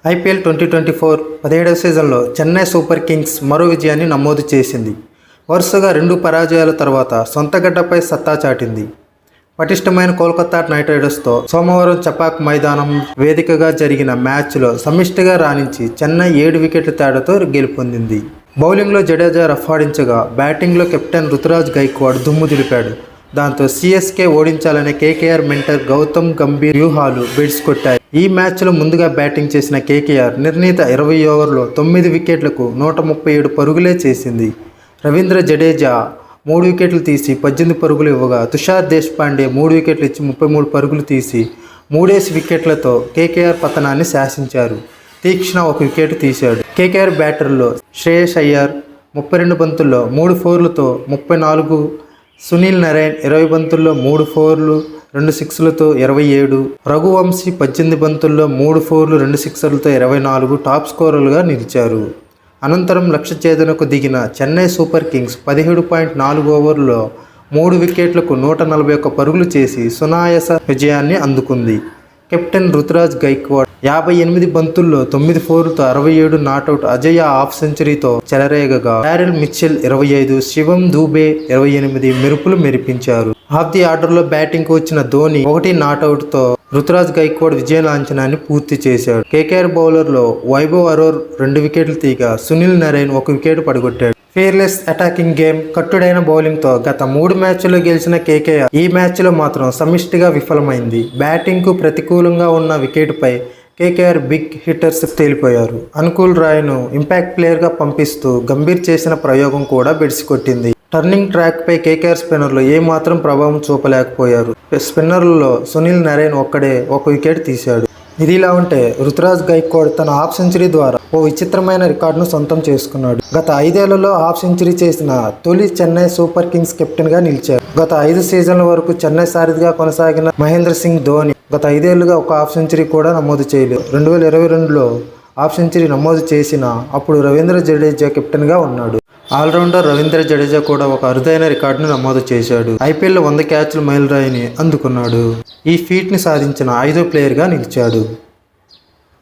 IPL 2024 17వ సీజన్లో Chennai super Kings మరో విజయాన్ని నమోదు చేసింది. వరుసగా 2 పరాజయాల తర్వాత సొంత గడ్డపై సత్తా చాటింది. పటిష్టమైన కోల్కతా నైట్ రైడర్స్తో సోమవారం చపాక్ మైదానం వేదికగా జరిగిన మ్యాచ్లో సమిష్టిగా రాణించి చెన్నై 7 వికెట్ల తేడాతో గెలుపొందింది. బౌలింగ్లో జడేజా రఫాడించగా బ్యాటింగ్లో కెప్టెన్ రుతురాజ్ గైక్వాడ్ దుమ్ము దులిపాడు. దాంతో సీఎస్కే ఓడించాలనే కేకేఆర్ మెంటర్ గౌతమ్ గంభీర్ వ్యూహాలు బెడ్స్ కొట్టాయి. ఈ మ్యాచ్లో ముందుగా బ్యాటింగ్ చేసిన కేకేఆర్ నిర్ణీత 20 ఓవర్లో 9 వికెట్లకు 137 పరుగులే చేసింది. రవీంద్ర జడేజా 3 వికెట్లు తీసి 18 పరుగులు ఇవ్వగా తుషార్ దేశ్పాండే 3 వికెట్లు ఇచ్చి 33 పరుగులు తీసి 3 వికెట్లతో కేకేఆర్ పతనాన్ని శాసించారు. తీక్షణ 1 వికెట్ తీశాడు. కేకేఆర్ బ్యాటర్లో శ్రేయస్ అయ్యర్ 32 బంతుల్లో 3 ఫోర్లతో 34, సునీల్ నరైన్ 20 బంతుల్లో 3 ఫోర్లు 2 సిక్స్లతో 27, రఘువంశీ 18 బంతుల్లో 3 ఫోర్లు 2 సిక్సర్లతో 24 టాప్ స్కోరర్లుగా నిలిచారు. అనంతరం లక్ష్య ఛేదనకు దిగిన చెన్నై సూపర్ కింగ్స్ 17.4 ఓవర్లలో 3 వికెట్లకు 141 పరుగులు చేసి సునాయాస విజయాన్ని అందుకుంది. కెప్టెన్ రుతురాజ్ గైక్వాడ్ 58 బంతుల్లో 9 ఫోర్లతో 67 నాటౌట్, అజయ హాఫ్ సెంచరీతో చెలరేగగా డారెల్ మిచెల్ 25, శివం దూబే 28 మెరుపులు మెరిపించారు. హాఫ్ ది ఆర్డర్లో బ్యాటింగ్కు వచ్చిన ధోని 1 నాటౌట్తో రుతురాజ్ గైక్వాడ్ విజయ లాంఛనాన్ని పూర్తి చేశాడు. కేకేఆర్ బౌలర్లో వైభవ్ అరోర్ 2 వికెట్లు తీగా సునీల్ నరైన్ 1 వికెట్ పడగొట్టాడు. ఫియర్లెస్ అటాకింగ్ గేమ్, కట్టుడైన బౌలింగ్తో గత 3 మ్యాచ్ల్లో గెలిచిన కేకేఆర్ ఈ మ్యాచ్లో మాత్రం సమిష్టిగా విఫలమైంది. బ్యాటింగ్కు ప్రతికూలంగా ఉన్న వికెట్పై కేకేఆర్ బిగ్ హిట్టర్స్ తేలిపోయారు. అనుకూల్ రాయ్ను ఇంపాక్ట్ ప్లేయర్గా పంపిస్తూ గంభీర్ చేసిన ప్రయోగం కూడా బెడిసికొట్టింది. టర్నింగ్ ట్రాక్పై కేకేఆర్ స్పిన్నర్లు ఏమాత్రం ప్రభావం చూపలేకపోయారు. స్పిన్నర్లలో సునీల్ నరైన్ ఒక్కడే 1 వికెట్ తీశాడు. ఇదిలా ఉంటే రుతురాజ్ గైక్వాడ్ తన హాఫ్ సెంచరీ ద్వారా ఓ విచిత్రమైన రికార్డును సొంతం చేసుకున్నాడు. గత 5 ఏళ్లలో హాఫ్ సెంచరీ చేసిన తొలి చెన్నై సూపర్ కింగ్స్ కెప్టెన్గా నిలిచారు. గత 5 సీజన్ల వరకు చెన్నై సారథిగా కొనసాగిన మహేంద్ర సింగ్ ధోని గత 5 ఏళ్లుగా ఒక హాఫ్ సెంచరీ కూడా నమోదు చేయలేదు. 2022లో హాఫ్ సెంచరీ నమోదు చేసిన అప్పుడు రవీంద్ర జడేజా కెప్టెన్గా ఉన్నాడు. ఆల్రౌండర్ రవీంద్ర జడేజా కూడా ఒక అరుదైన రికార్డును నమోదు చేశాడు. ఐపీఎల్లో 100 క్యాచ్ల మైలురాయిని అందుకున్నాడు. ఈ ఫీట్ని సాధించిన 5వ ప్లేయర్గా నిలిచాడు.